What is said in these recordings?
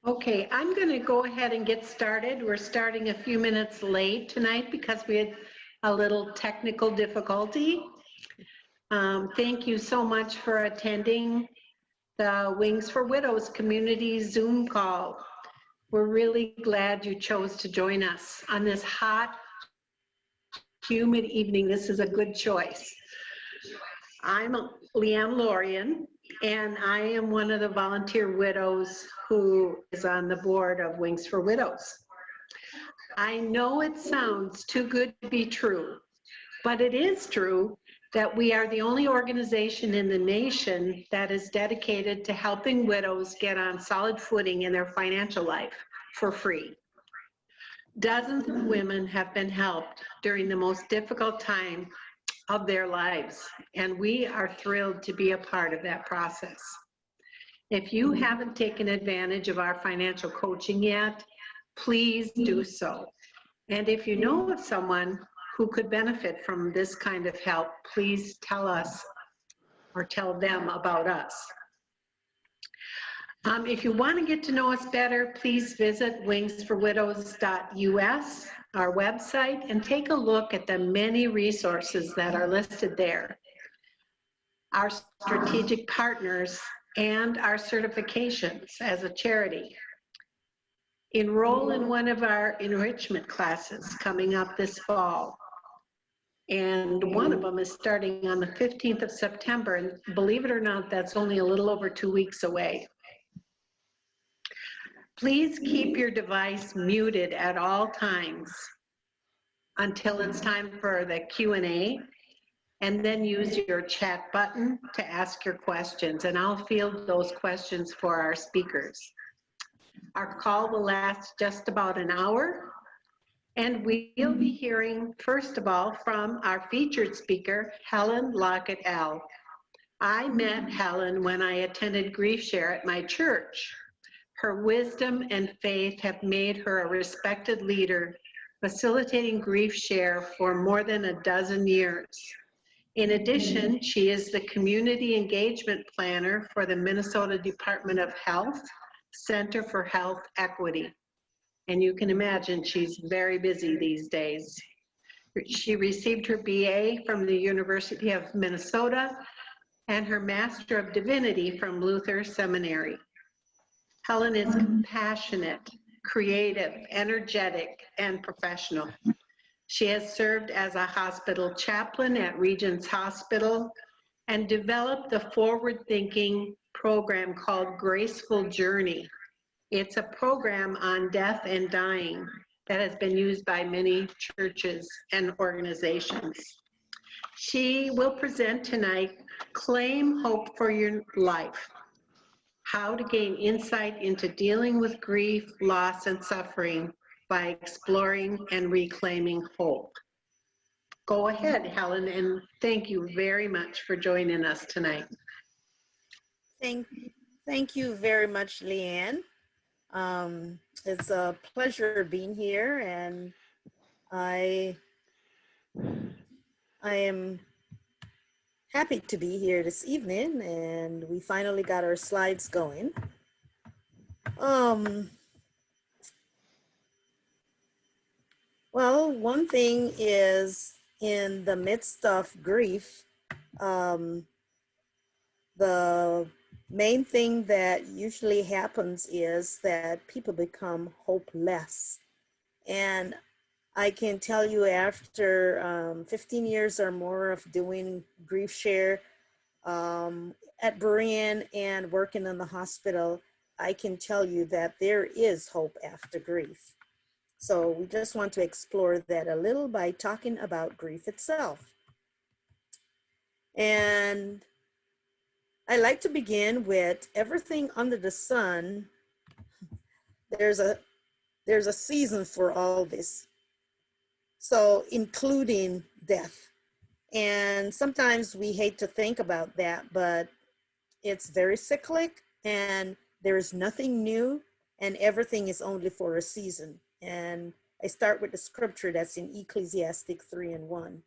Okay, I'm going to go ahead and get started. We're starting a few minutes late tonight because we had a little technical difficulty. Thank you so much for attending the Wings for Widows community Zoom call. We're really glad you chose to join us on this hot, humid evening. This is a good choice. I'm Leanne Lorian, and I am one of the volunteer widows who is on the board of Wings for Widows. I know it sounds too good to be true, but it is true that we are the only organization in the nation that is dedicated to helping widows get on solid footing in their financial life for free. Dozens of women have been helped during the most difficult time of their lives, and we are thrilled to be a part of that process. If you haven't taken advantage of our financial coaching yet, please do so. And if you know of someone who could benefit from this kind of help, please tell us or tell them about us. If you want to get to know us better, please visit wingsforwidows.us, our website, and take a look at the many resources that are listed there. Our strategic partners and our certifications as a charity. Enroll in one of our enrichment classes coming up this fall. And one of them is starting on the 15th of September. And believe it or not, that's only a little over 2 weeks away. Please keep your device muted at all times until it's time for the Q&A, and then use your chat button to ask your questions, and I'll field those questions for our speakers. Our call will last just about an hour, and we'll be hearing, first of all, from our featured speaker, Helen Lockett L. I met Helen when I attended Grief Share at my church. Her wisdom and faith have made her a respected leader, facilitating Grief Share for more than a dozen years. In addition, she is the community engagement planner for the Minnesota Department of Health Center for Health Equity. And you can imagine she's very busy these days. She received her BA from the University of Minnesota and her Master of Divinity from Luther Seminary. Helen is compassionate, creative, energetic, and professional. She has served as a hospital chaplain at Regents Hospital and developed a forward-thinking program called Graceful Journey. It's a program on death and dying that has been used by many churches and organizations. She will present tonight, Claim Hope for Your Life: How to Gain Insight into Dealing with Grief, Loss, and Suffering by Exploring and Reclaiming Hope. Go ahead, Helen, and thank you very much for joining us tonight. Thank you very much, Leanne. It's a pleasure being here, and I am happy to be here this evening, and we finally got our slides going. Well, one thing is, in the midst of grief, the main thing that usually happens is that people become hopeless. And I can tell you, after 15 years or more of doing Grief Share at Berean and working in the hospital, I can tell you that there is hope after grief. So we just want to explore that a little by talking about grief itself. And I like to begin with everything under the sun. There's a season for all this. So including death. And sometimes we hate to think about that, but it's very cyclic, and there is nothing new, and everything is only for a season. And I start with the scripture that's in Ecclesiastes 3:1.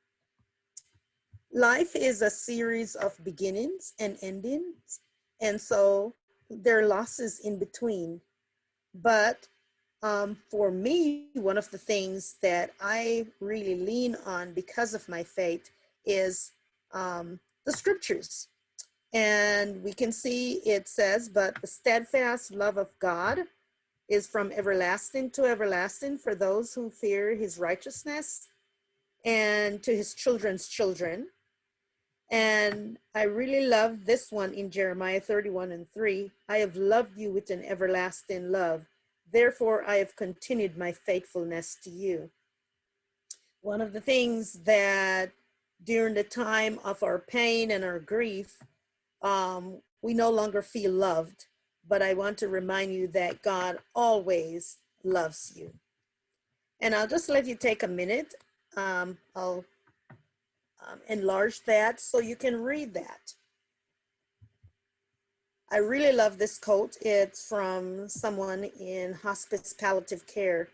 Life is a series of beginnings and endings, and so there are losses in between. But for me, one of the things that I really lean on because of my faith is the scriptures. And we can see it says, but the steadfast love of God is from everlasting to everlasting for those who fear his righteousness and to his children's children. And I really love this one in Jeremiah 31:3. I have loved you with an everlasting love. Therefore, I have continued my faithfulness to you. One of the things that during the time of our pain and our grief, we no longer feel loved. But I want to remind you that God always loves you. And I'll just let you take a minute. I'll enlarge that so you can read that. I really love this quote. It's from someone in hospice palliative care.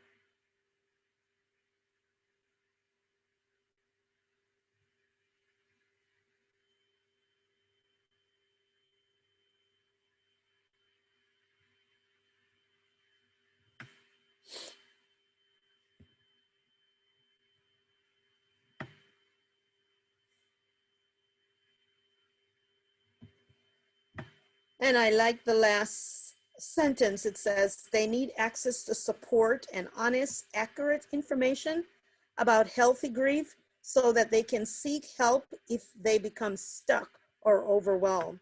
And I like the last sentence. It says, they need access to support and honest, accurate information about healthy grief so that they can seek help if they become stuck or overwhelmed.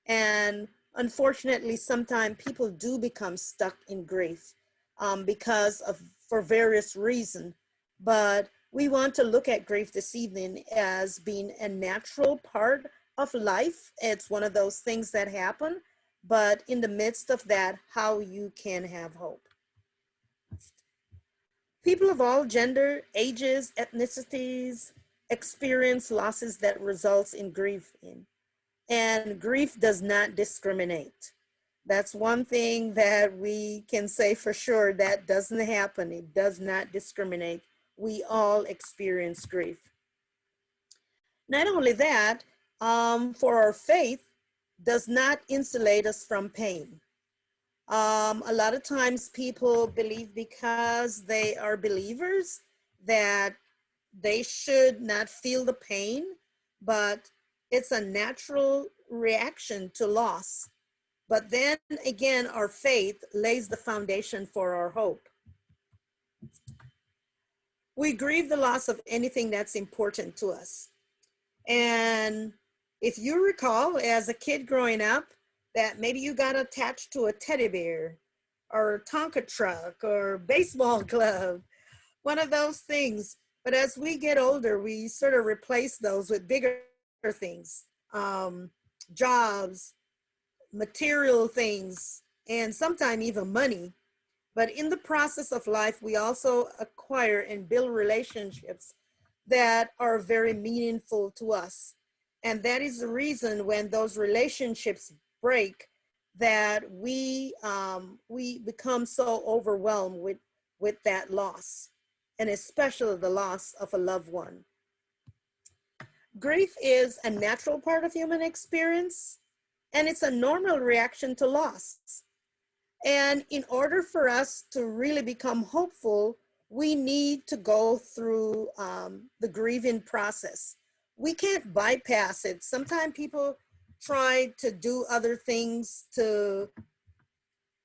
And unfortunately, sometimes people do become stuck in grief for various reasons. But we want to look at grief this evening as being a natural part of life. It's one of those things that happen, but in the midst of that, how you can have hope. People of all gender, ages, ethnicities experience losses that results in grief. And grief does not discriminate. That's one thing that we can say for sure that doesn't happen. It does not discriminate. We all experience grief. Not only that, for our faith does not insulate us from pain. A lot of times people believe because they are believers that they should not feel the pain, but it's a natural reaction to loss. But then again, our faith lays the foundation for our hope. We grieve the loss of anything that's important to us. And if you recall, as a kid growing up, that maybe you got attached to a teddy bear or a Tonka truck or baseball glove, one of those things. But as we get older, we sort of replace those with bigger things, jobs, material things, and sometimes even money. But in the process of life, we also acquire and build relationships that are very meaningful to us. And that is the reason when those relationships break that we become so overwhelmed with that loss, and especially the loss of a loved one. Grief is a natural part of human experience, and it's a normal reaction to loss. And in order for us to really become hopeful, we need to go through the grieving process. We can't bypass it. Sometimes people try to do other things to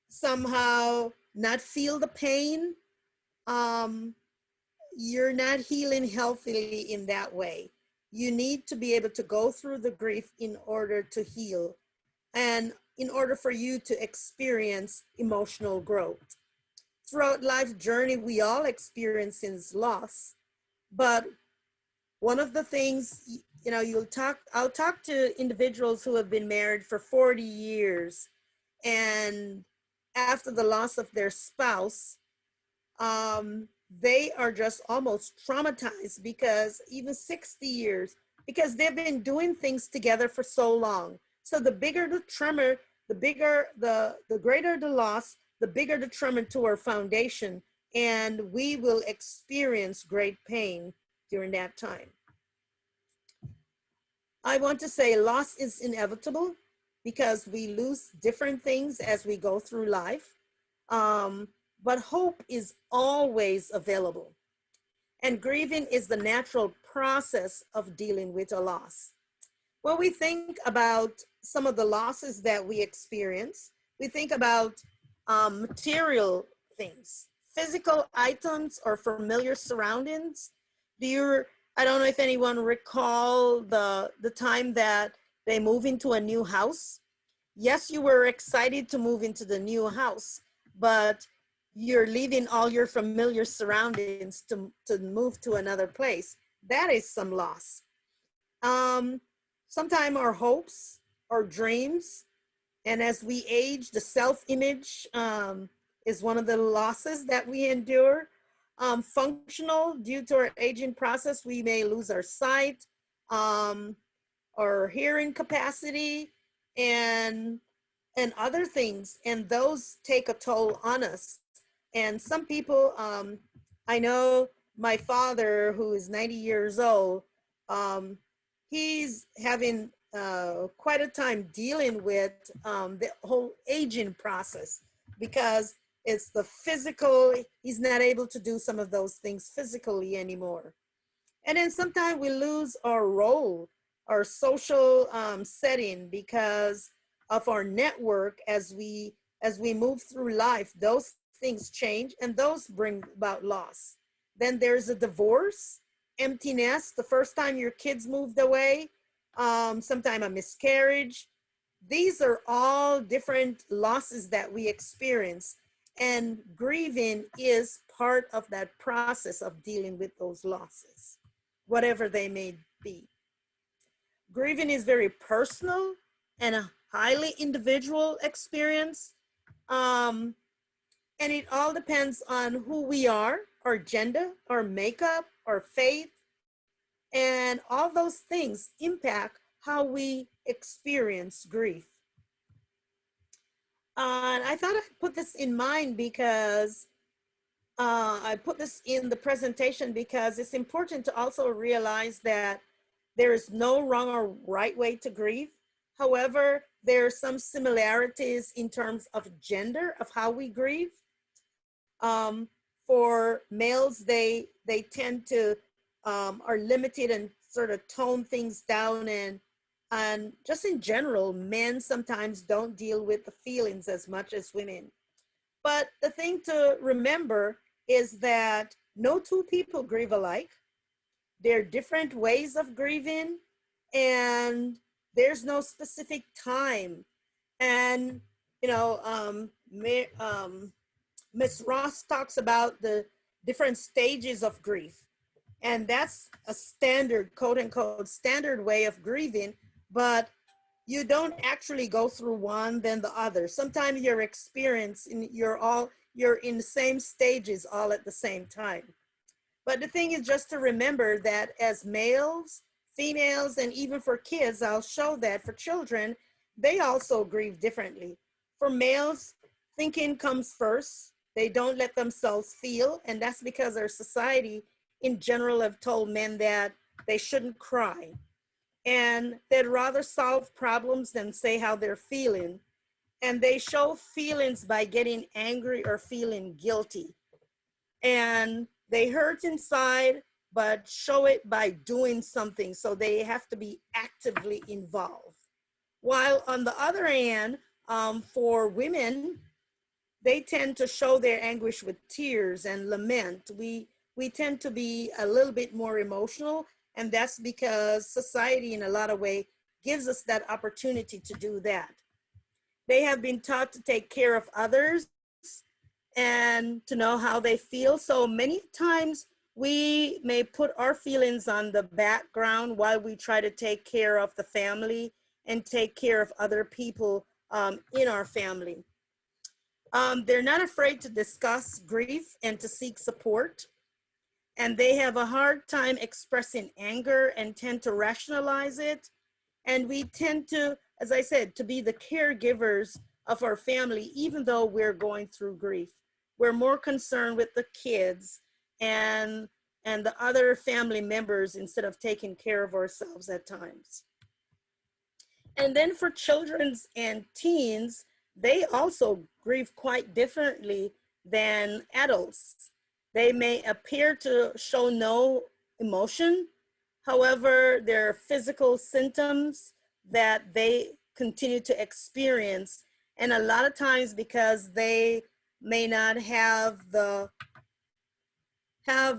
somehow not feel the pain. You're not healing healthily in that way. You need to be able to go through the grief in order to heal and in order for you to experience emotional growth. Throughout life's journey, we all experience loss, but one of the things, I'll talk to individuals who have been married for 40 years, and after the loss of their spouse, they are just almost traumatized, because even 60 years, because they've been doing things together for so long. So the bigger the tremor, the greater the loss, the bigger the tremor to our foundation, and we will experience great pain during that time. I want to say loss is inevitable because we lose different things as we go through life. but hope is always available. And grieving is the natural process of dealing with a loss. When we think about some of the losses that we experience, we think about material things, physical items or familiar surroundings. Do you, I don't know if anyone recall the time that they move into a new house. Yes, you were excited to move into the new house, but you're leaving all your familiar surroundings to move to another place. That is some loss. Sometimes our hopes, our dreams, and as we age, the self-image is one of the losses that we endure. Functional, due to our aging process, we may lose our sight, our hearing capacity, and other things, and those take a toll on us. And some people, I know my father, who is 90 years old, he's having quite a time dealing with the whole aging process, because it's the physical, he's not able to do some of those things physically anymore. And then sometimes we lose our role, our social setting, because of our network. As we move through life, those things change and those bring about loss. Then there's a divorce, emptiness, the first time your kids moved away, sometime a miscarriage. These are all different losses that we experience, and grieving is part of that process of dealing with those losses, whatever they may be. Grieving is very personal and a highly individual experience. And it all depends on who we are, our gender, our makeup, our faith, and all those things impact how we experience grief. And I thought I'd put this in mind because I put this in the presentation because it's important to also realize that there is no wrong or right way to grieve. However, there are some similarities in terms of gender of how we grieve. For males, they tend to are limited and sort of tone things down, and just in general, men sometimes don't deal with the feelings as much as women. But the thing to remember is that no two people grieve alike. There are different ways of grieving, and there's no specific time. And you know, Miss Ross talks about the different stages of grief. And that's a standard, quote unquote, standard way of grieving, but you don't actually go through one, then the other. Sometimes you're experiencing, you're in the same stages all at the same time. But the thing is just to remember that as males, females, and even for kids, I'll show that for children, they also grieve differently. For males, thinking comes first. They don't let themselves feel, and that's because our society in general have told men that they shouldn't cry. And they'd rather solve problems than say how they're feeling. And they show feelings by getting angry or feeling guilty. And they hurt inside, but show it by doing something. So they have to be actively involved. While on the other hand, for women, they tend to show their anguish with tears and lament. We tend to be a little bit more emotional, and that's because society in a lot of ways gives us that opportunity to do that. They have been taught to take care of others and to know how they feel. So many times we may put our feelings on the background while we try to take care of the family and take care of other people in our family. They're not afraid to discuss grief and to seek support. And they have a hard time expressing anger and tend to rationalize it. And we tend to, as I said, to be the caregivers of our family, even though we're going through grief. We're more concerned with the kids and the other family members instead of taking care of ourselves at times. And then for children and teens, they also grieve quite differently than adults. They may appear to show no emotion. However, there are physical symptoms that they continue to experience. And a lot of times, because they may not have the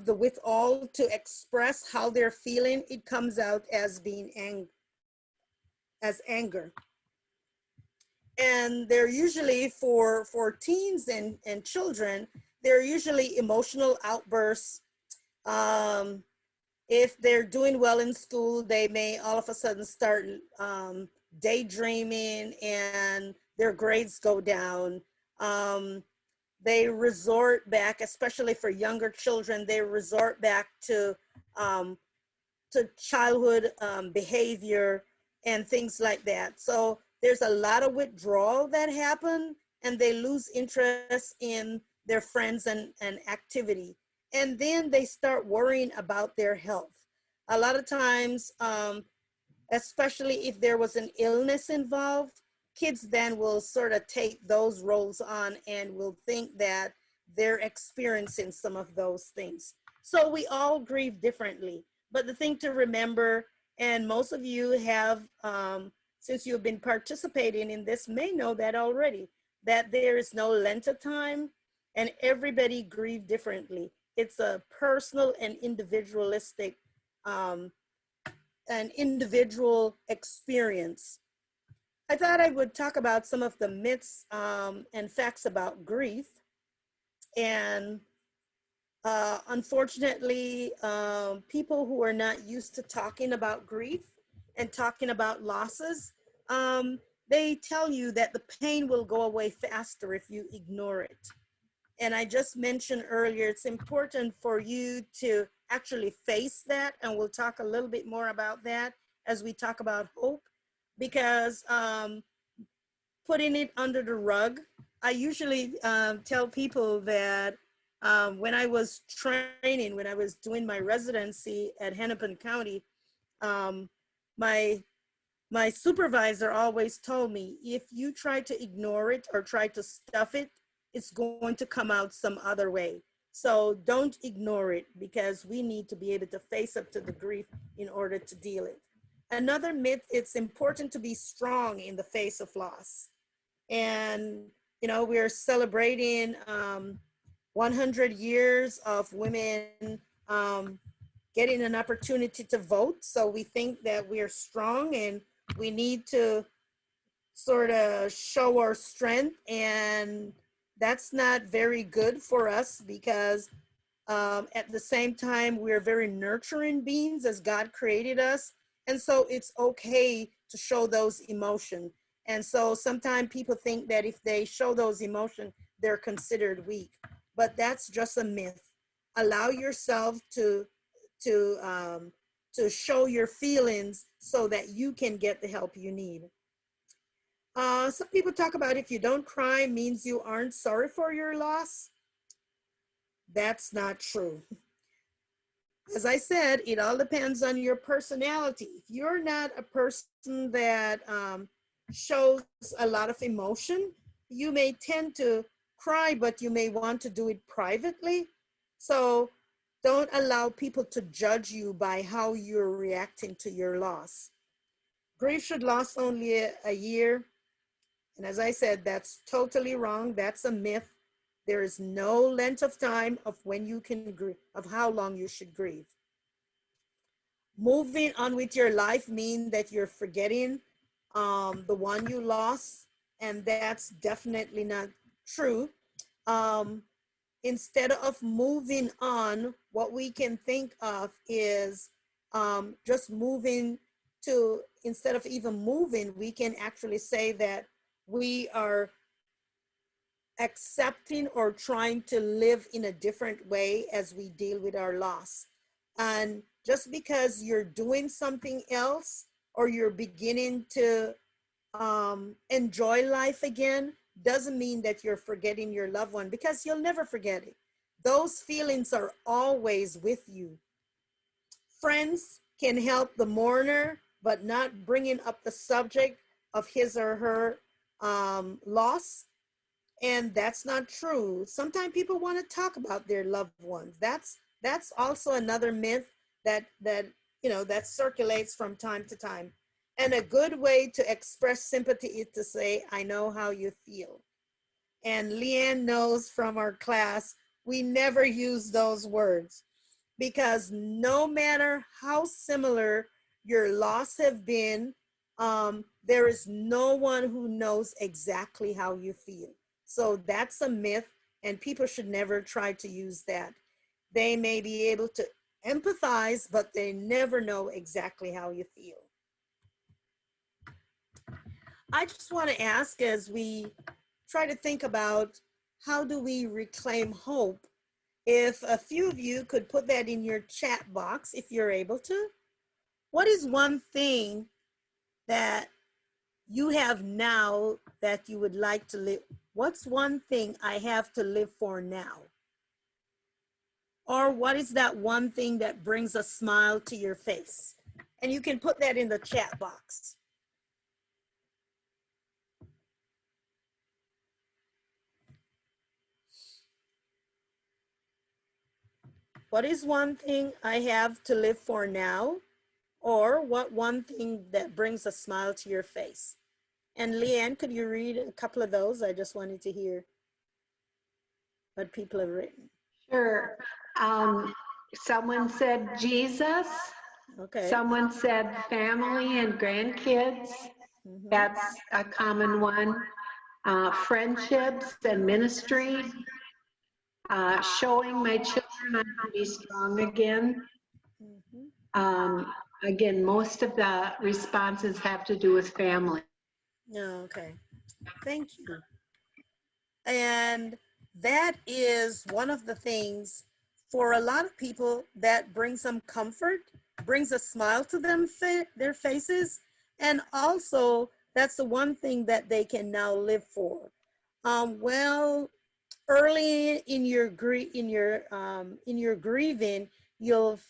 withal to express how they're feeling, it comes out as being as anger. And they're usually for teens and children, they're usually emotional outbursts. If they're doing well in school, they may all of a sudden start daydreaming and their grades go down. They resort back, especially for younger children, they resort back to childhood behavior and things like that. So there's a lot of withdrawal that happen, and they lose interest in their friends and activity. And then they start worrying about their health. A lot of times, especially if there was an illness involved, kids then will sort of take those roles on and will think that they're experiencing some of those things. So we all grieve differently. But the thing to remember, and most of you have, since you've been participating in this, may know that already, that there is no length of time and everybody grieves differently. It's a personal and individualistic, an individual experience. I thought I would talk about some of the myths and facts about grief. And unfortunately, people who are not used to talking about grief and talking about losses, they tell you that the pain will go away faster if you ignore it. And I just mentioned earlier, it's important for you to actually face that. And we'll talk a little bit more about that as we talk about hope, because putting it under the rug, I usually tell people that when I was training, when I was doing my residency at Hennepin County, my supervisor always told me, if you try to ignore it or try to stuff it, it's going to come out some other way. So don't ignore it, because we need to be able to face up to the grief in order to deal it. Another myth, it's important to be strong in the face of loss. And, you know, we're celebrating 100 years of women getting an opportunity to vote. So we think that we're strong and we need to sort of show our strength, and that's not very good for us, because at the same time, we're very nurturing beings as God created us. And so it's okay to show those emotions. And so sometimes people think that if they show those emotions, they're considered weak. But that's just a myth. Allow yourself to show your feelings so that you can get the help you need. Some people talk about if you don't cry means you aren't sorry for your loss. That's not true. As I said, it all depends on your personality. If you're not a person that shows a lot of emotion, you may tend to cry, but you may want to do it privately. So don't allow people to judge you by how you're reacting to your loss. Grief should last only a year. And as I said, that's totally wrong. That's a myth. There is no length of time of when you can grieve, of how long you should grieve. Moving on with your life means that you're forgetting the one you lost, and that's definitely not true. Instead of moving on, what we can think of is just moving to, instead of even moving, we can actually say that we are accepting or trying to live in a different way as we deal with our loss. And just because you're doing something else or you're beginning to enjoy life again doesn't mean that you're forgetting your loved one, because you'll never forget it. Those feelings are always with you. Friends can help the mourner, but not bringing up the subject of his or her loss. And that's not true. Sometimes people want to talk about their loved ones. That's also another myth that circulates from time to time. And a good way to express sympathy is to say, I know how you feel. And Leanne knows from our class, we never use those words, because no matter how similar your loss have been, there is no one who knows exactly how you feel. So that's a myth, and people should never try to use that. They may be able to empathize, but they never know exactly how you feel. I just want to ask, as we try to think about how do we reclaim hope, if a few of you could put that in your chat box, if you're able to. What is one thing that you have now that you would like to live? What's one thing I have to live for now? Or what is that one thing that brings a smile to your face? And you can put that in the chat box. What is one thing I have to live for now? Or what one thing that brings a smile to your face? And Leanne, could you read a couple of those? I just wanted to hear what people have written. Sure. Someone said Jesus. Okay. Someone said family and grandkids. Mhm. That's a common one. Friendships and ministry. Showing my children I can be strong again. Mhm. Again, most of the responses have to do with family. Oh, okay. Thank you. And that is one of the things for a lot of people that brings them comfort, brings a smile to them, their faces. And also that's the one thing that they can now live for. Well, early in your in your grieving, you'll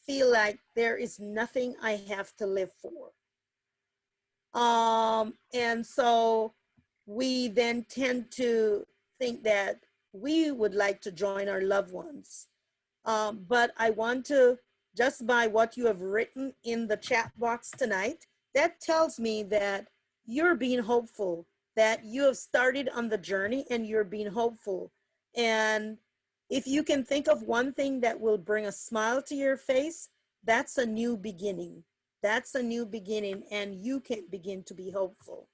feel like there is nothing I have to live for. And so we then tend to think that we would like to join our loved ones. But I want to, just by what you have written in the chat box tonight, that tells me that you're being hopeful, that you have started on the journey and you're being hopeful. And if you can think of one thing that will bring a smile to your face, that's a new beginning. That's a new beginning, and you can begin to be hopeful.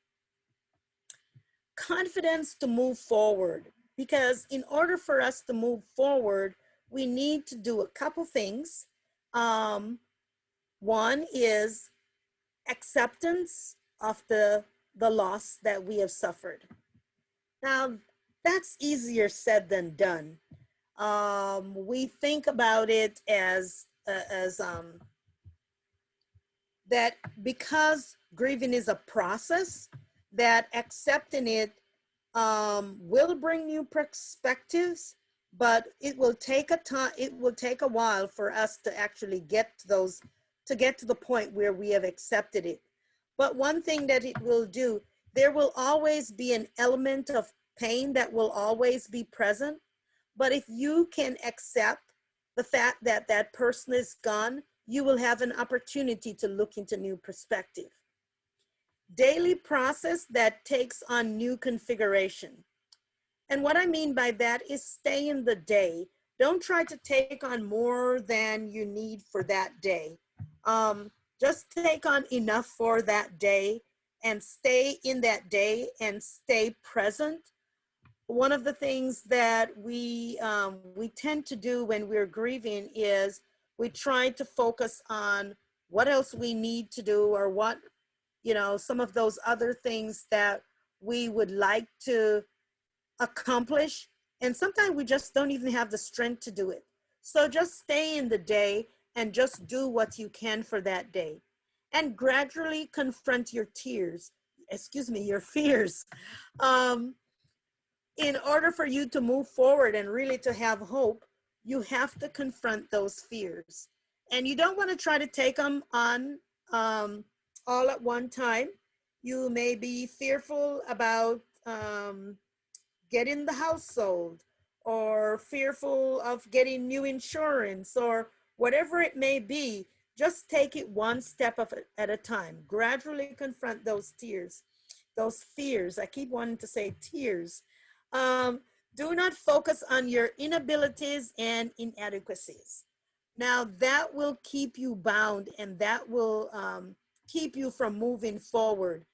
Confidence to move forward, because in order for us to move forward, we need to do a couple things. One is acceptance of the loss that we have suffered. Now, that's easier said than done. We think about it as that because grieving is a process, that accepting it will bring new perspectives, but it will take a time, it will take a while for us to actually get to those, to get to the point where we have accepted it. But one thing that it will do, there will always be an element of pain that will always be present. But if you can accept the fact that that person is gone, you will have an opportunity to look into new perspective. Daily process that takes on new configuration. And what I mean by that is stay in the day. Don't try to take on more than you need for that day. Just take on enough for that day and stay in that day and stay present. One of the things that we tend to do when we're grieving is we try to focus on what else we need to do, or what, some of those other things that we would like to accomplish. And sometimes we just don't even have the strength to do it. So just stay in the day and just do what you can for that day. And gradually confront your your fears. In order for you to move forward and really to have hope, you have to confront those fears. And you don't want to try to take them on all at one time. You may be fearful about getting the house sold, or fearful of getting new insurance, or whatever it may be. Just take it one step at a time. Gradually confront those tears, those fears. I keep wanting to say tears. Um, do not focus on your inabilities and inadequacies. Now, that will keep you bound, and that will keep you from moving forward.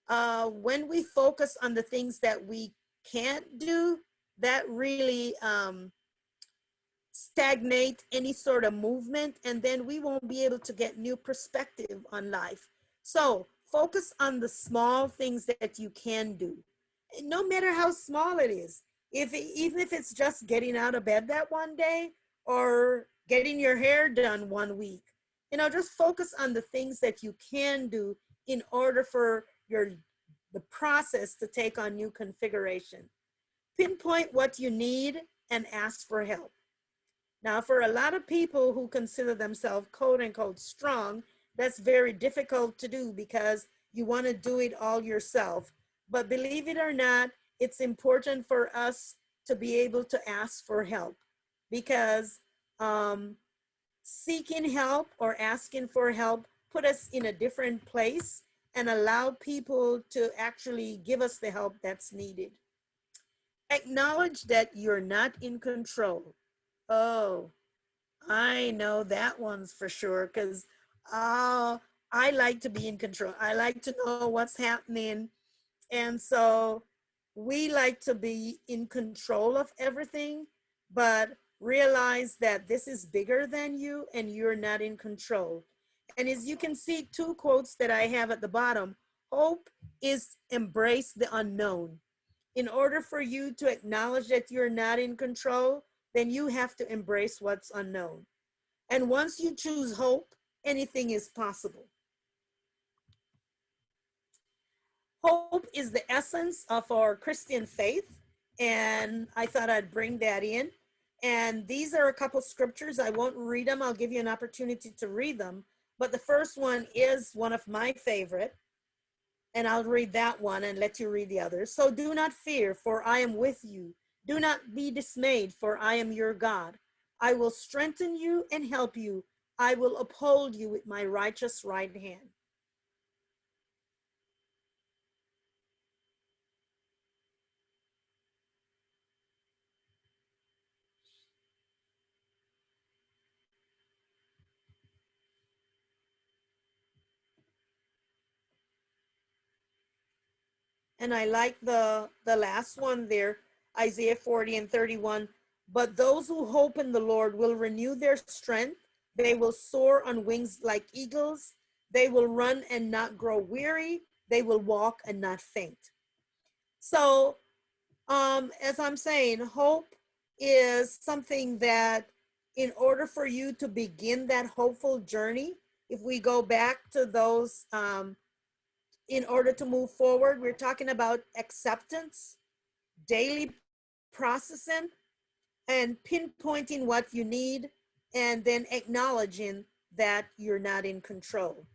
When we focus on the things that we can't do, that really stagnate any sort of movement, and then we won't be able to get new perspective on life. So focus on the small things that you can do, no matter how small it is. Even if it's just getting out of bed that one day, or getting your hair done one week, just focus on the things that you can do in order for the process to take on new configuration. Pinpoint what you need and ask for help. Now, for a lot of people who consider themselves quote unquote strong, that's very difficult to do because you want to do it all yourself. But believe it or not, it's important for us to be able to ask for help, because seeking help or asking for help put us in a different place and allow people to actually give us the help that's needed. Acknowledge that you're not in control. Oh, I know that one's for sure, because I like to be in control. I like to know what's happening. And so we like to be in control of everything, but realize that this is bigger than you and you're not in control. And as you can see, two quotes that I have at the bottom: hope is embrace the unknown. In order for you to acknowledge that you're not in control, then you have to embrace what's unknown. And once you choose hope, anything is possible. Hope is the essence of our Christian faith, and I thought I'd bring that in. And these are a couple scriptures. I won't read them. I'll give you an opportunity to read them. But the first one is one of my favorite, and I'll read that one and let you read the others. So do not fear, for I am with you. Do not be dismayed, for I am your God. I will strengthen you and help you. I will uphold you with my righteous right hand. And I like the last one there, Isaiah 40 and 31. But those who hope in the Lord will renew their strength. They will soar on wings like eagles. They will run and not grow weary. They will walk and not faint. So as I'm saying, hope is something that, in order for you to begin that hopeful journey, if we go back to those, in order to move forward, we're talking about acceptance, daily processing, and pinpointing what you need, and then acknowledging that you're not in control.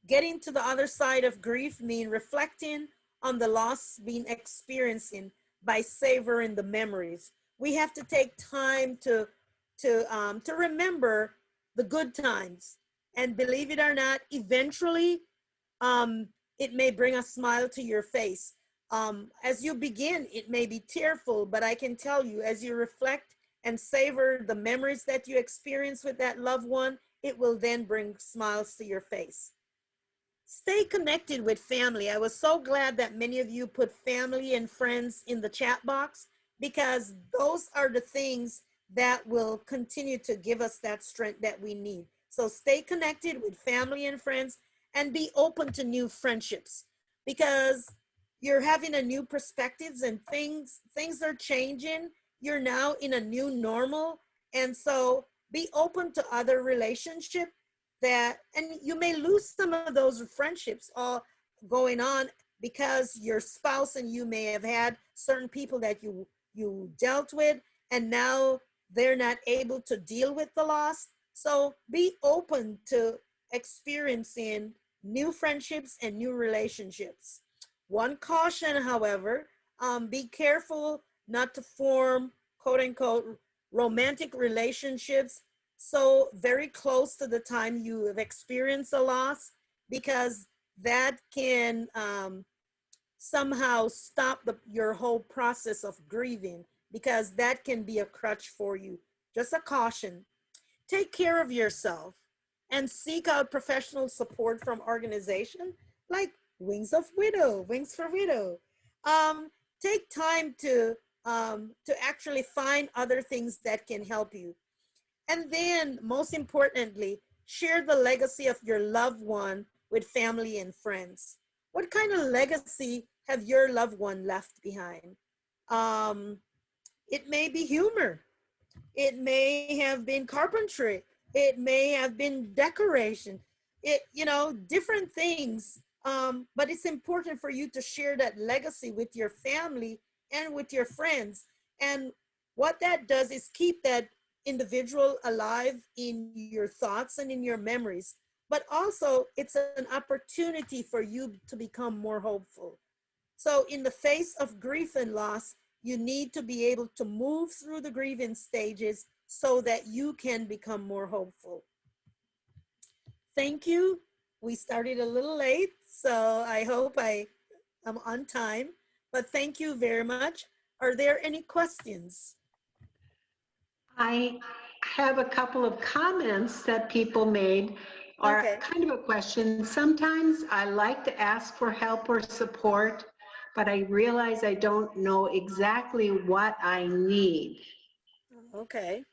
Getting to the other side of grief means reflecting on the loss being experiencing by savoring the memories. We have to take time to remember the good times, and believe it or not, eventually it may bring a smile to your face. As you begin, it may be tearful, but I can tell you, as you reflect and savor the memories that you experience with that loved one, it will then bring smiles to your face. Stay connected with family. I was so glad that many of you put family and friends in the chat box, because those are the things that will continue to give us that strength that we need. So stay connected with family and friends, and be open to new friendships, because you're having a new perspectives, and things are changing. You're now in a new normal. And so be open to other relationships that, and you may lose some of those friendships all going on, because your spouse and you may have had certain people that you dealt with, and now they're not able to deal with the loss. So be open to experiencing new friendships and new relationships. One caution, however, be careful not to form quote unquote romantic relationships so very close to the time you have experienced a loss, because that can somehow stop your whole process of grieving, because that can be a crutch for you. Just a caution. Take care of yourself and seek out professional support from organizations like Wings for Widow. Um, Take time to actually find other things that can help you. And then, most importantly, share the legacy of your loved one with family and friends. What kind of legacy have your loved one left behind? Um, it may be humor. It may have been carpentry. It may have been decoration. Different things. But it's important for you to share that legacy with your family and with your friends. And what that does is keep that individual alive in your thoughts and in your memories. But also, it's an opportunity for you to become more hopeful. So in the face of grief and loss, you need to be able to move through the grieving stages so that you can become more hopeful. Thank you. We started a little late, so I hope I am on time, but thank you very much. Are there any questions? I have a couple of comments that people made, or Okay. kind of a question. Sometimes I like to ask for help or support, but I realize I don't know exactly what I need. Okay.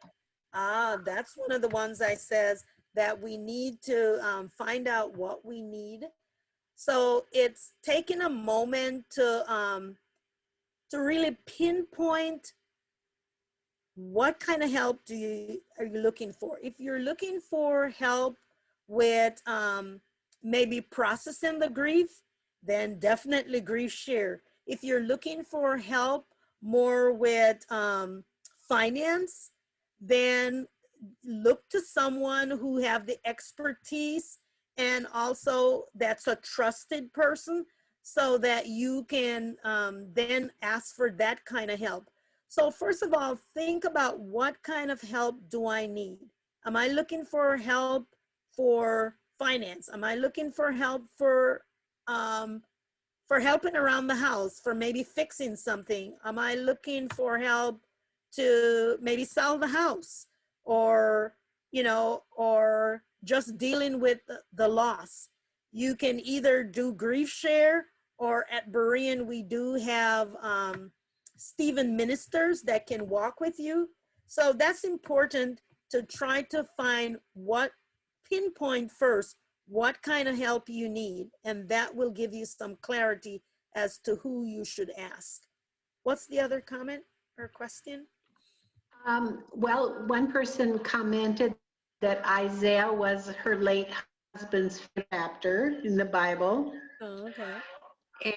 That's one of the ones I says that we need to find out what we need. So it's taking a moment to really pinpoint what kind of help are you looking for. If you're looking for help with maybe processing the grief, then definitely grief share. If you're looking for help more with finance, then look to someone who have the expertise, and also that's a trusted person, so that you can then ask for that kind of help. So first of all, think about what kind of help do I need? Am I looking for help for finance? Am I looking um, for helping around the house, for maybe fixing something? Am I looking for help to maybe sell the house, or, or just dealing with the loss? You can either do grief share, or at Berean, we do have Stephen ministers that can walk with you. So that's important to try to pinpoint first what kind of help you need, and that will give you some clarity as to who you should ask. What's the other comment or question? Well, one person commented that Isaiah was her late husband's chapter in the Bible. Oh, okay.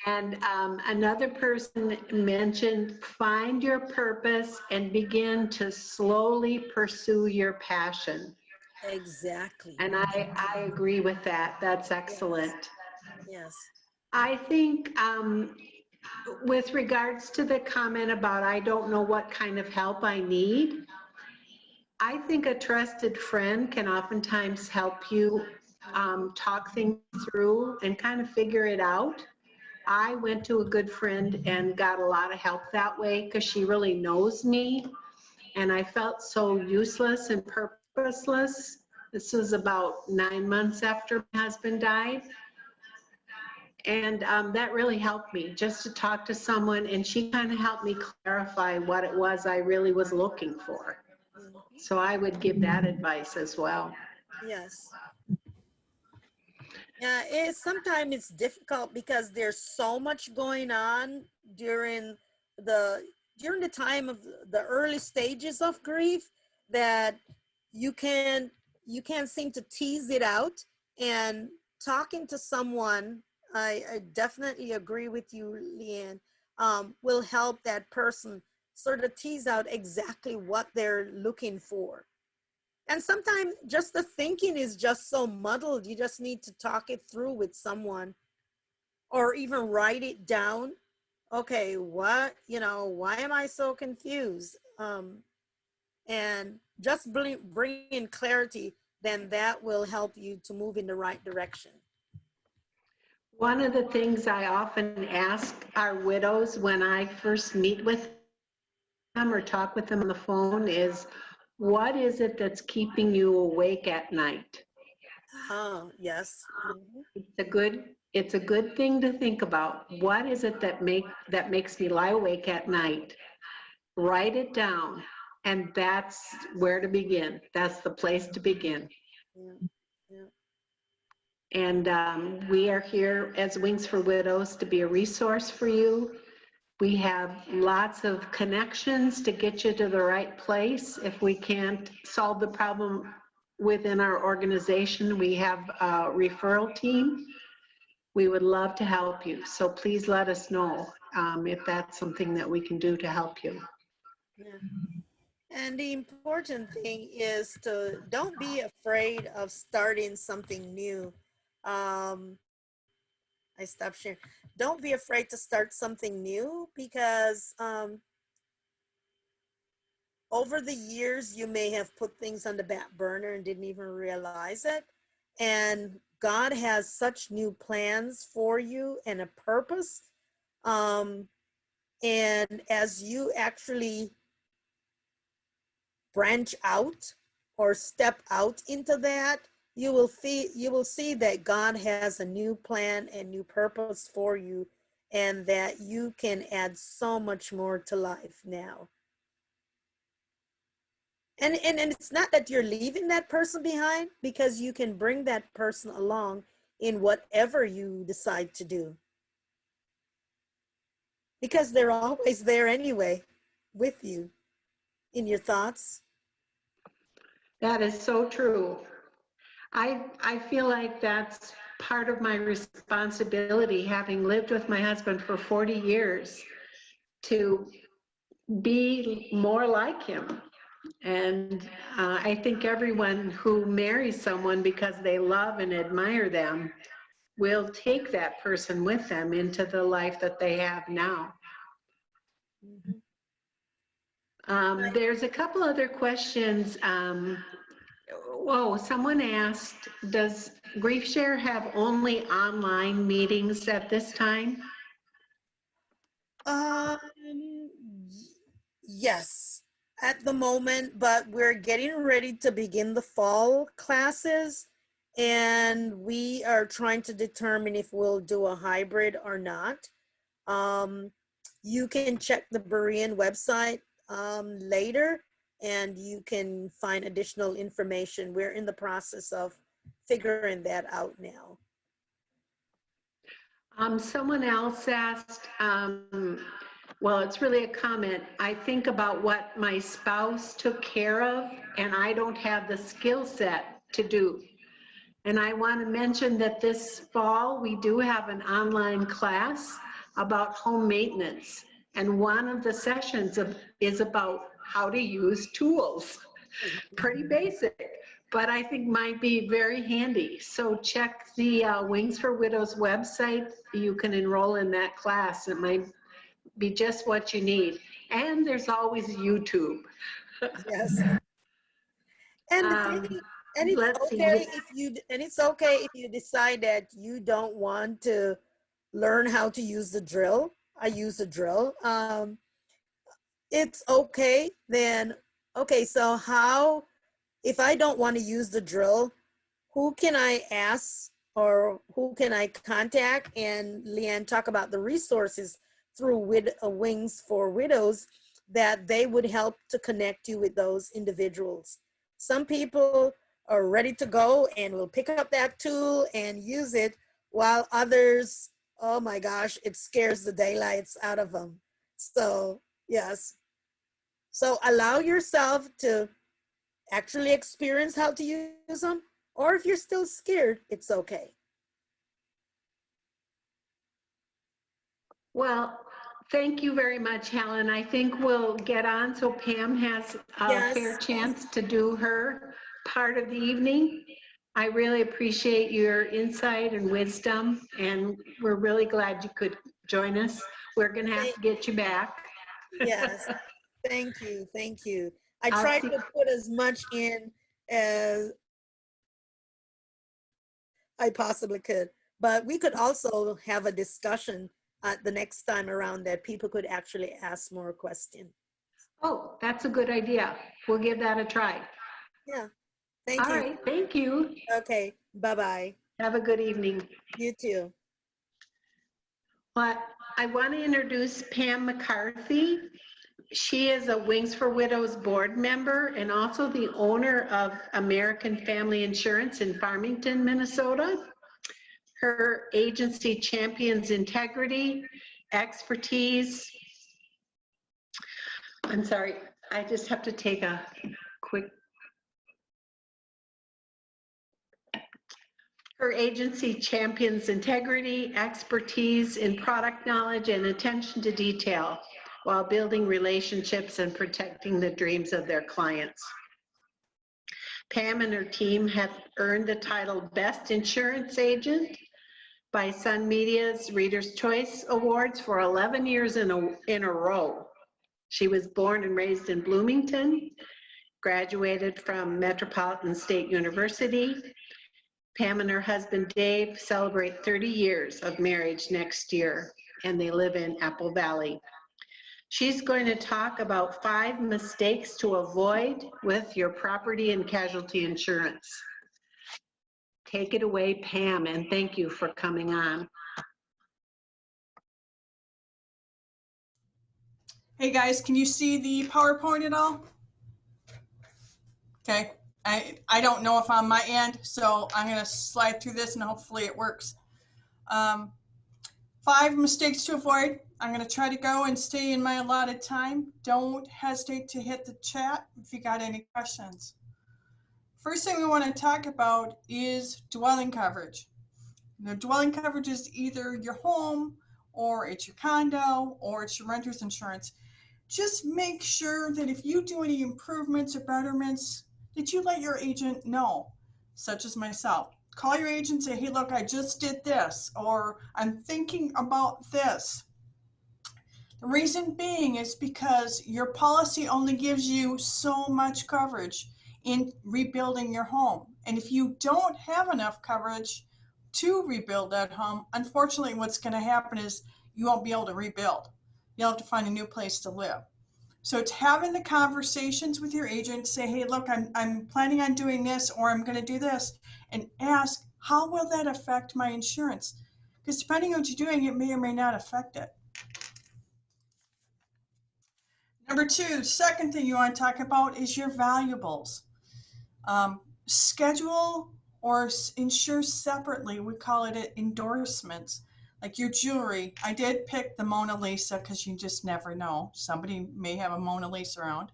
And another person mentioned, find your purpose and begin to slowly pursue your passion. Exactly. And I agree with that. That's Yes. excellent. Yes. I think with regards to the comment about I don't know what kind of help I need, I think a trusted friend can oftentimes help you talk things through and kind of figure it out. I went to a good friend and got a lot of help that way because she really knows me. And I felt so useless and purposeless. This was about 9 months after my husband died. And that really helped me just to talk to someone. And she kind of helped me clarify what it was I really was looking for. Mhm. So I would give that advice as well. Yes. Yeah, sometimes it's difficult because there's so much going on the during the time of the early stages of grief, that you can you can't seem to tease it out. And talking to someone, I definitely agree with you, Leanne, will help that person sort of tease out exactly what they're looking for. And sometimes just the thinking is just so muddled. You just need to talk it through with someone. or even write it down. Okay, what, why am I so confused? And just bring in clarity, then that will help you to move in the right direction. One of the things I often ask our widows when I first meet with them or talk with them on the phone is, what is it that's keeping you awake at night? Oh, yes. Mhm. It's a good thing to think about. What is it that makes me lie awake at night? Write it down, and that's where to begin. That's the place to begin. Yeah, yeah. And we are here as Wings for Widows to be a resource for you. We have lots of connections to get you to the right place. If we can't solve the problem within our organization, we have a referral team. We would love to help you. So please let us know if that's something that we can do to help you. Yeah. And the important thing is to don't be afraid of starting something new. Um, I stopped sharing. Don't be afraid to start something new because over the years, you may have put things on the back burner and didn't even realize it. And God has such new plans for you and a purpose. Um, and as you actually branch out or step out into that, you will see that God has a new plan and new purpose for you, and that you can add so much more to life now. And it's not that you're leaving that person behind, because you can bring that person along in whatever you decide to do, because they're always there anyway with you in your thoughts. That is so true. I feel like that's part of my responsibility, having lived with my husband for 40 years, to be more like him. And I think everyone who marries someone because they love and admire them will take that person with them into the life that they have now. Mhm. There's a couple other questions. Whoa, someone asked, does GriefShare have only online meetings at this time? Um, yes, at the moment, but we're getting ready to begin the fall classes, and we are trying to determine if we'll do a hybrid or not. Um, you can check the Berean website later, and you can find additional information. We're in the process of figuring that out now. Someone else asked, well, it's really a comment. I think about what my spouse took care of, and I don't have the skill set to do. And I want to mention that this fall, we do have an online class about home maintenance. And one of the sessions is about how to use tools. Pretty basic, but I think might be very handy. So check the Wings for Widows website. You can enroll in that class. It might be just what you need. And there's always YouTube. Yes. And the Um, thing, and it's let's see. okay if you decide that you don't want to learn how to use the drill. I use the drill. It's okay then. Okay, so how, if I don't want to use the drill, who can I ask or who can I contact? And Leanne talk about the resources through Wings for Widows, that they would help to connect you with those individuals. Some people are ready to go and will pick up that tool and use it, while others, oh my gosh, it scares the daylights out of them. So yes, so allow yourself to actually experience how to use them, or if you're still scared, it's okay. Well, thank you very much, Helen. I think we'll get on so Pam has a fair Yes, chance to do her part of the evening. I really appreciate your insight and wisdom, and we're really glad you could join us. We're going to have to get you back. Yes, thank you, thank you. I I'll tried see. to put as much in as I possibly could, but we could also have a discussion the next time around that people could actually ask more questions. Oh, that's a good idea. We'll give that a try. Yeah, thank All you. right, thank you. Okay, bye-bye. Have a good evening. You too. But I want to introduce Pam McCarthy. She is a Wings for Widows board member and also the owner of American Family Insurance in Farmington, Minnesota. Her agency champions integrity, expertise. I'm sorry, I just have to take a quick. Her agency champions integrity, expertise in product knowledge, and attention to detail while building relationships and protecting the dreams of their clients. Pam and her team have earned the title Best Insurance Agent by Sun Media's Reader's Choice Awards for 11 years in a row. She was born and raised in Bloomington, graduated from Metropolitan State University. Pam and her husband Dave celebrate 30 years of marriage next year, and they live in Apple Valley. She's going to talk about 5 mistakes to avoid with your property and casualty insurance. Take it away, Pam, and thank you for coming on. Hey guys, can you see the PowerPoint at all? Okay, I don't know if on my end, so I'm gonna slide through this and hopefully it works. 5 mistakes to avoid. I'm gonna try to go and stay in my allotted time. Don't hesitate to hit the chat if you got any questions. First thing we wanna talk about is dwelling coverage. Now, dwelling coverage is either your home or it's your condo or it's your renter's insurance. Just make sure that if you do any improvements or betterments, that you let your agent know, such as myself. Call your agent and say, hey, look, I just did this, or I'm thinking about this. The reason being is because your policy only gives you so much coverage in rebuilding your home. And if you don't have enough coverage to rebuild that home, unfortunately, what's going to happen is you won't be able to rebuild. You'll have to find a new place to live. So it's having the conversations with your agent, say, hey, look, I'm planning on doing this, or I'm going to do this, and ask, how will that affect my insurance? Because depending on what you're doing, it may or may not affect it. Number 2, the second thing you want to talk about is your valuables. Schedule or insure separately. We call it endorsements. Like your jewelry, I did pick the Mona Lisa because you just never know. Somebody may have a Mona Lisa around.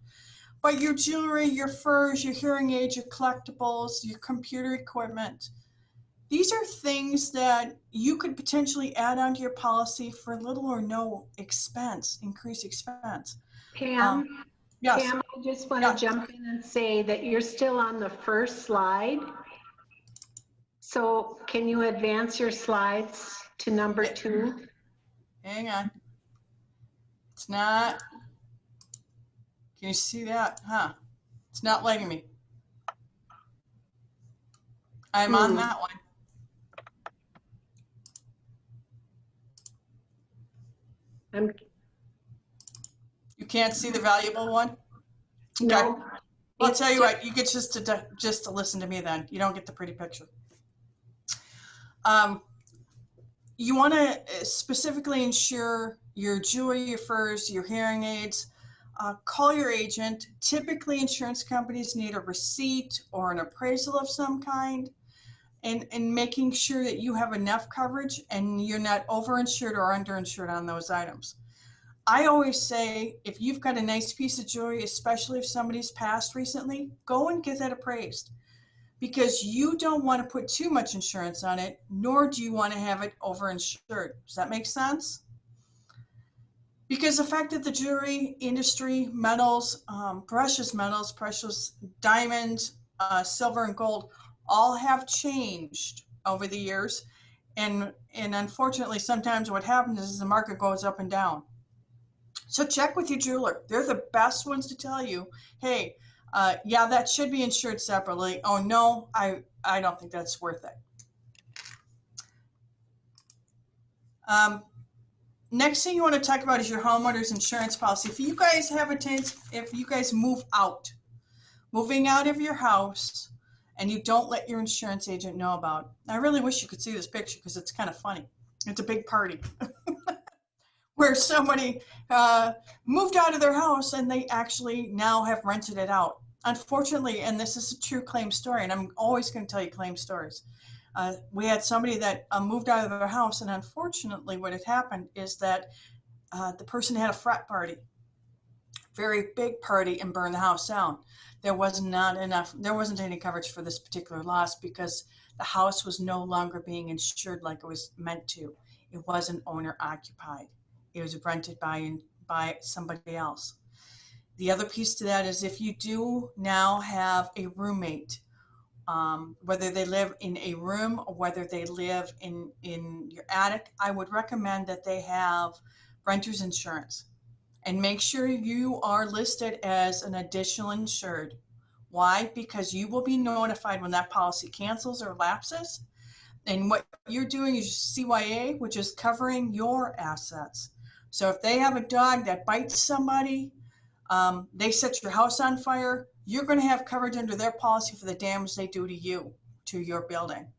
But your jewelry, your furs, your hearing aids, your collectibles, your computer equipment, these are things that you could potentially add onto your policy for little or no expense, increased expense. Pam, Yes. Pam, I just want to jump in and say that you're still on the first slide. So can you advance your slides to number 2? Hang on. It's not. Can you see that? Huh? It's not letting me. I'm on that one. You can't see the valuable one? No. Okay. Well, I'll tell you what, you get just to listen to me then. You don't get the pretty picture. You want to specifically insure your jewelry, your furs, your hearing aids. Call your agent. Typically, insurance companies need a receipt or an appraisal of some kind, and making sure that you have enough coverage and you're not overinsured or underinsured on those items. I always say, if you've got a nice piece of jewelry, especially if somebody's passed recently, go and get that appraised, because you don't want to put too much insurance on it, nor do you want to have it overinsured. Does that make sense? Because the fact that the jewelry industry, metals, precious metals, precious diamonds, silver and gold, all have changed over the years. And unfortunately, sometimes what happens is the market goes up and down. So check with your jeweler. They're the best ones to tell you, hey, yeah, that should be insured separately. Oh, no, I don't think that's worth it. Next thing you want to talk about is your homeowner's insurance policy. If you guys moving out of your house, and you don't let your insurance agent know about it. I really wish you could see this picture because it's kind of funny. It's a big party where somebody moved out of their house and they actually now have rented it out. Unfortunately, and this is a true claim story, and I'm always going to tell you claim stories. We had somebody that moved out of their house, and unfortunately what had happened is that the person had a frat party, very big party, and burned the house down. There wasn't any coverage for this particular loss because the house was no longer being insured like it was meant to. It wasn't owner occupied. It was rented by somebody else. The other piece to that is if you do now have a roommate, whether they live in a room or whether they live in your attic, I would recommend that they have renter's insurance. And make sure you are listed as an additional insured. Why? Because you will be notified when that policy cancels or lapses. And what you're doing is CYA, which is covering your assets. So if they have a dog that bites somebody, they set your house on fire, you're going to have coverage under their policy for the damage they do to you, to your building.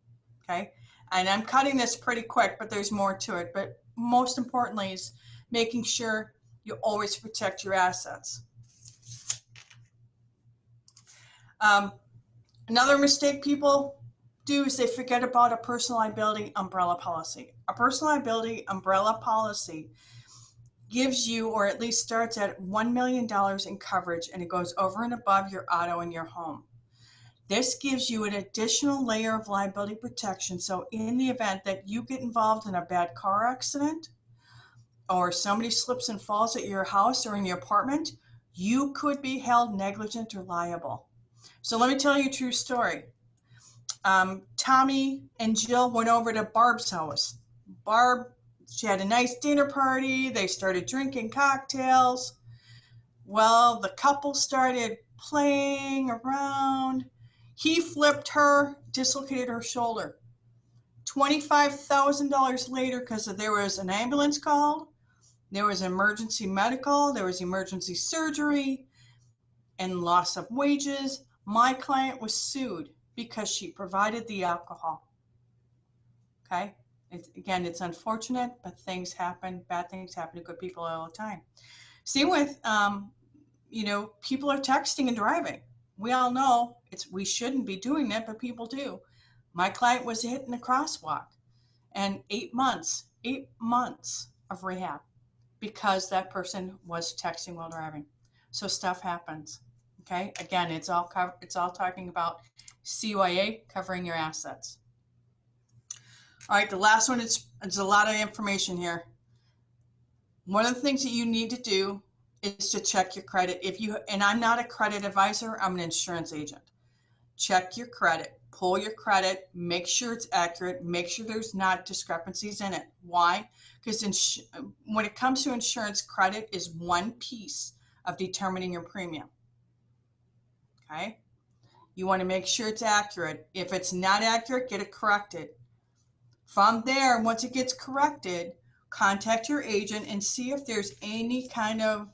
Okay? And I'm cutting this pretty quick, but there's more to it. But most importantly is making sure you always protect your assets. Another mistake people do is they forget about a personal liability umbrella policy. A personal liability umbrella policy gives you, or at least starts at $1 million in coverage, and it goes over and above your auto and your home. This gives you an additional layer of liability protection. So in the event that you get involved in a bad car accident, or somebody slips and falls at your house or in your apartment, you could be held negligent or liable. So let me tell you a true story. Tommy and Jill went over to Barb's house. She had a nice dinner party. They started drinking cocktails. Well, the couple started playing around. He flipped her, dislocated her shoulder. $25,000 later, because there was an ambulance called. There was emergency medical, there was emergency surgery, and loss of wages. My client was sued because she provided the alcohol. Okay? Again, it's unfortunate, but things happen. Bad things happen to good people all the time. Same with, people are texting and driving. We all know we shouldn't be doing that, but people do. My client was hit in a crosswalk, and 8 months of rehab, because that person was texting while driving. So stuff happens. Okay. Again, it's all talking about CYA, covering your assets. All right. The last one, it's a lot of information here. One of the things that you need to do is to check your credit. And I'm not a credit advisor, I'm an insurance agent. Check your credit, pull your credit, make sure it's accurate, make sure there's not discrepancies in it. Why? Because when it comes to insurance, credit is one piece of determining your premium. Okay? You want to make sure it's accurate. If it's not accurate, get it corrected. From there, once it gets corrected, contact your agent and see if there's any kind of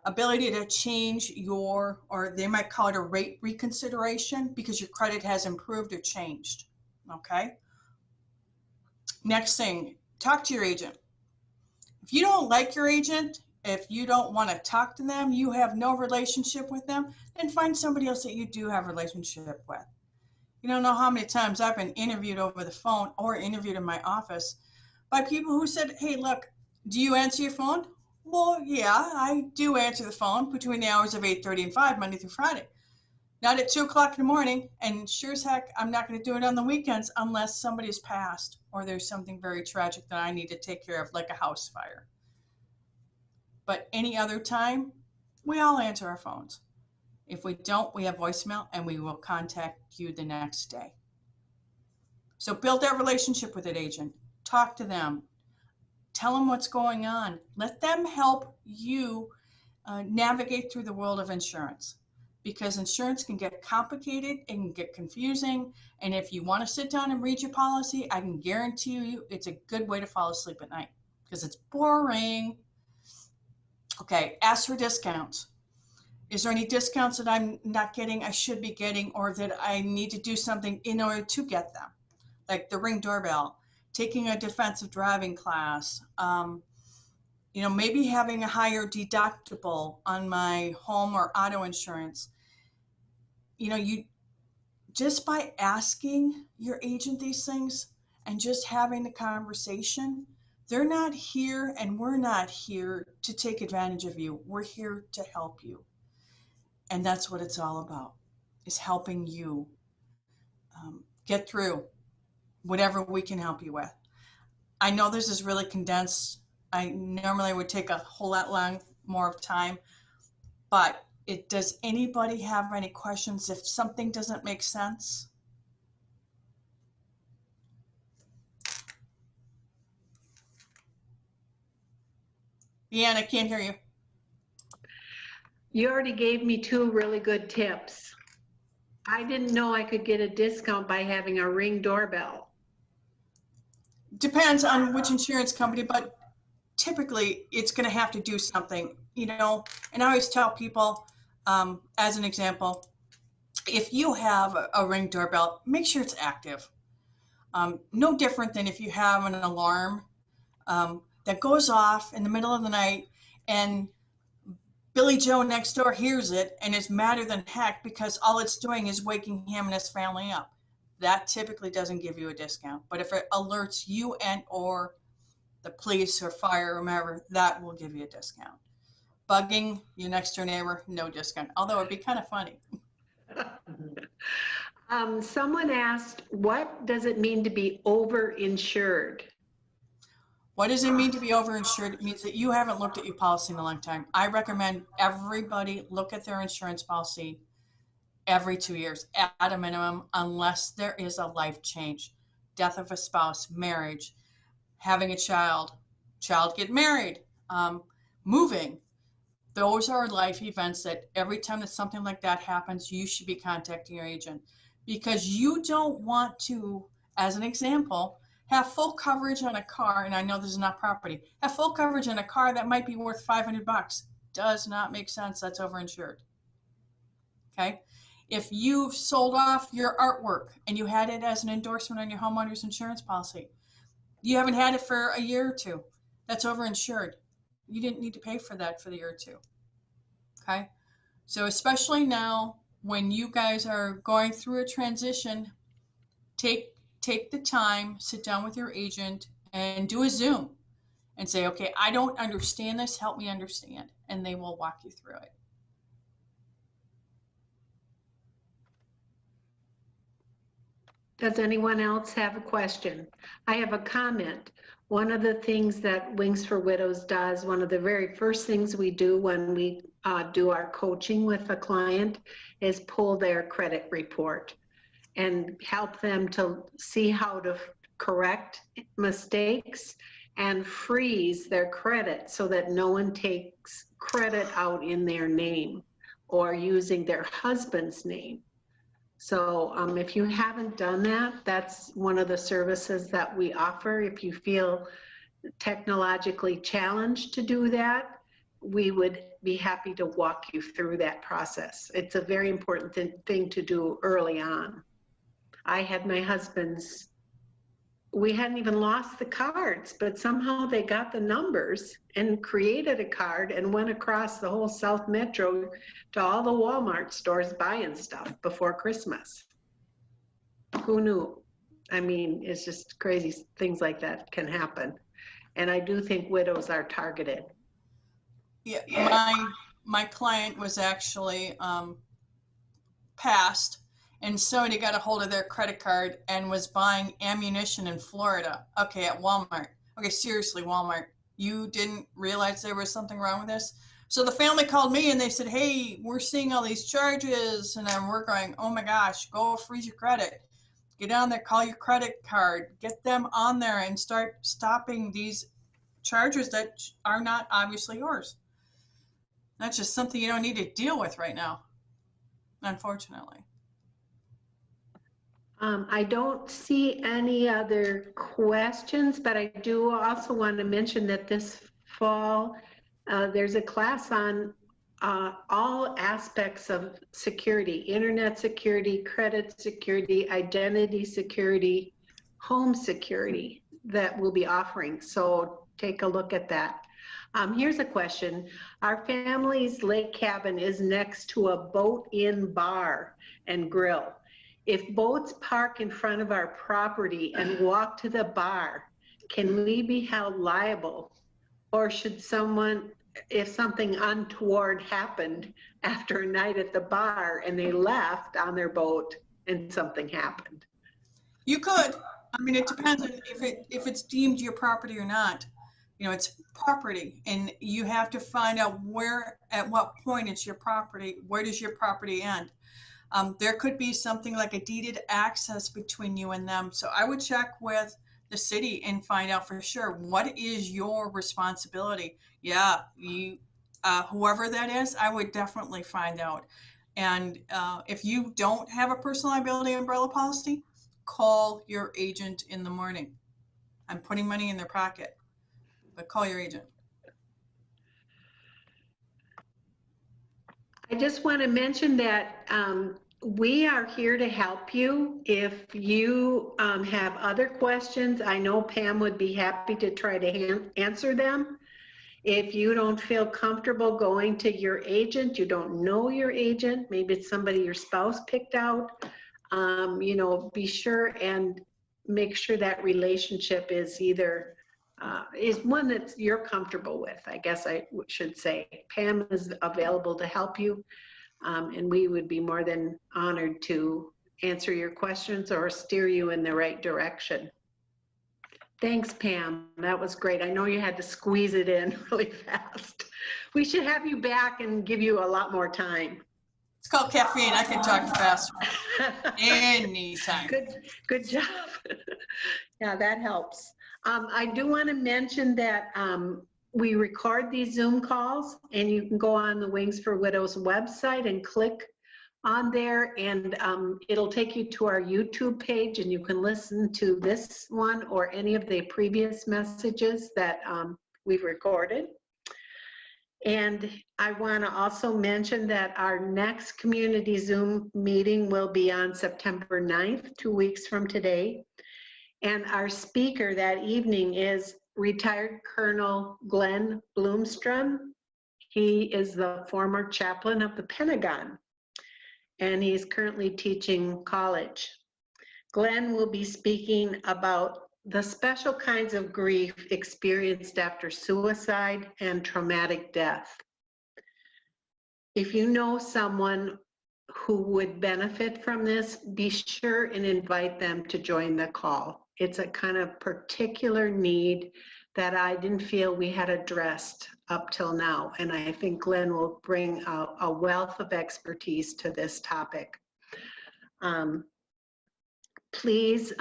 ability to change or they might call it a rate reconsideration because your credit has improved or changed. Okay? Next thing, talk to your agent. If you don't like your agent, if you don't want to talk to them, you have no relationship with them, then find somebody else that you do have a relationship with. You don't know how many times I've been interviewed over the phone or interviewed in my office by people who said, hey, look, do you answer your phone? Well, yeah, I do answer the phone between the hours of 8:30 and 5, Monday through Friday. Not at 2 o'clock in the morning, and sure as heck, I'm not going to do it on the weekends unless somebody's passed or there's something very tragic that I need to take care of, like a house fire. But any other time, we all answer our phones. If we don't, we have voicemail and we will contact you the next day. So build that relationship with an agent. Talk to them. Tell them what's going on. Let them help you navigate through the world of insurance, because insurance can get complicated, it can get confusing. And if you want to sit down and read your policy, I can guarantee you it's a good way to fall asleep at night because it's boring. Okay, ask for discounts. Is there any discounts that I'm not getting, I should be getting, or that I need to do something in order to get them? Like the Ring doorbell, taking a defensive driving class, maybe having a higher deductible on my home or auto insurance. You just by asking your agent these things and just having the conversation, they're not here and we're not here to take advantage of you. We're here to help you. And that's what it's all about, is helping you get through whatever we can help you with. I know this is really condensed. I normally would take a whole lot more of time, but does anybody have any questions if something doesn't make sense? Deanne, I can't hear you. You already gave me 2 really good tips. I didn't know I could get a discount by having a Ring doorbell. Depends on which insurance company, but typically it's going to have to do something, and I always tell people, as an example, if you have a Ring doorbell, make sure it's active. No different than if you have an alarm that goes off in the middle of the night and Billy Joe next door hears it and is madder than heck because all it's doing is waking him and his family up. That typically doesn't give you a discount. But if it alerts you and or the police or fire or whomever, that will give you a discount. Bugging your next door neighbor, no discount. Although it'd be kind of funny. Someone asked, what does it mean to be overinsured? What does it mean to be overinsured? It means that you haven't looked at your policy in a long time. I recommend everybody look at their insurance policy every 2 years at a minimum, unless there is a life change, death of a spouse, marriage, having a child get married, moving. Those are life events that every time that something like that happens, you should be contacting your agent, because you don't want to, as an example, have full coverage on a car, and I know this is not property, have full coverage on a car that might be worth $500. Does not make sense. That's overinsured. Okay. If you've sold off your artwork and you had it as an endorsement on your homeowner's insurance policy, you haven't had it for a year or 2, that's overinsured. You didn't need to pay for that for the year or 2. Okay. So especially now when you guys are going through a transition, take the time, sit down with your agent and do a Zoom and say, okay, I don't understand this, help me understand. And they will walk you through it. Does anyone else have a question? I have a comment. One of the things that Wings for Widows does, one of the very first things we do when we do our coaching with a client is pull their credit report and help them to see how to correct mistakes and freeze their credit so that no one takes credit out in their name or using their husband's name. So if you haven't done that, that's one of the services that we offer. If you feel technologically challenged to do that, we would be happy to walk you through that process. It's a very important thing to do early on. I had my husband's, we hadn't even lost the cards, but somehow they got the numbers and created a card and went across the whole South Metro to all the Walmart stores buying stuff before Christmas. Who knew? I mean, it's just crazy things like that can happen. And I do think widows are targeted. Yeah, my client was actually passed, and somebody got a hold of their credit card and was buying ammunition in Florida. Okay, at Walmart. Okay, seriously, Walmart. You didn't realize there was something wrong with this? So the family called me and they said, hey, we're seeing all these charges. And then we're going, oh my gosh, go freeze your credit. Get on there, call your credit card, get them on there and start stopping these charges that are not obviously yours. That's just something you don't need to deal with right now, unfortunately. I don't see any other questions, but I do also want to mention that this fall, there's a class on all aspects of security: internet security, credit security, identity security, home security, that we'll be offering. So take a look at that. Here's a question. Our family's lake cabin is next to a boat-in bar and grill. If boats park in front of our property and walk to the bar, can we be held liable? Or should someone, if something untoward happened after a night at the bar and they left on their boat and something happened? You could. I mean, it depends on if it's deemed your property or not. You know, it's property, and you have to find out where, at what point it's your property. Where does your property end? There could be something like a deeded access between you and them. So I would check with the city and find out for sure what is your responsibility. Yeah, you, whoever that is, I would definitely find out. And if you don't have a personal liability umbrella policy, call your agent in the morning. I'm putting money in their pocket, but call your agent. I just want to mention that we are here to help you. If you have other questions, I know Pam would be happy to try to answer them. If you don't feel comfortable going to your agent, you don't know your agent, maybe it's somebody your spouse picked out, you know, be sure and make sure that relationship is either is one that you're comfortable with, I guess I should say. Pam is available to help you, and we would be more than honored to answer your questions or steer you in the right direction. Thanks, Pam. That was great. I know you had to squeeze it in really fast. We should have you back and give you a lot more time. It's called caffeine. I can talk faster anytime. Good job. Yeah, that helps. I do want to mention that we record these Zoom calls, and you can go on the Wings for Widows website and click on there, and it'll take you to our YouTube page, and you can listen to this one or any of the previous messages that we've recorded. And I want to also mention that our next community Zoom meeting will be on September 9th, 2 weeks from today. And our speaker that evening is retired Colonel Glenn Bloomstrom. He is the former chaplain of the Pentagon, and he's currently teaching college. Glenn will be speaking about the special kinds of grief experienced after suicide and traumatic death. If you know someone who would benefit from this, be sure and invite them to join the call. It's a kind of particular need that I didn't feel we had addressed up till now, and I think Glenn will bring a wealth of expertise to this topic. Please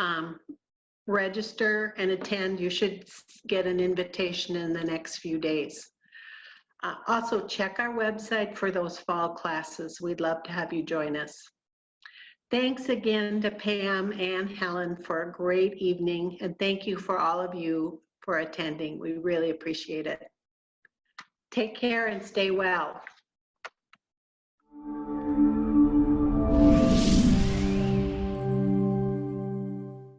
register and attend. You should get an invitation in the next few days. Also, check our website for those fall classes. We'd love to have you join us. Thanks again to Pam and Helen for a great evening, and thank you for all of you for attending. We really appreciate it. Take care and stay well.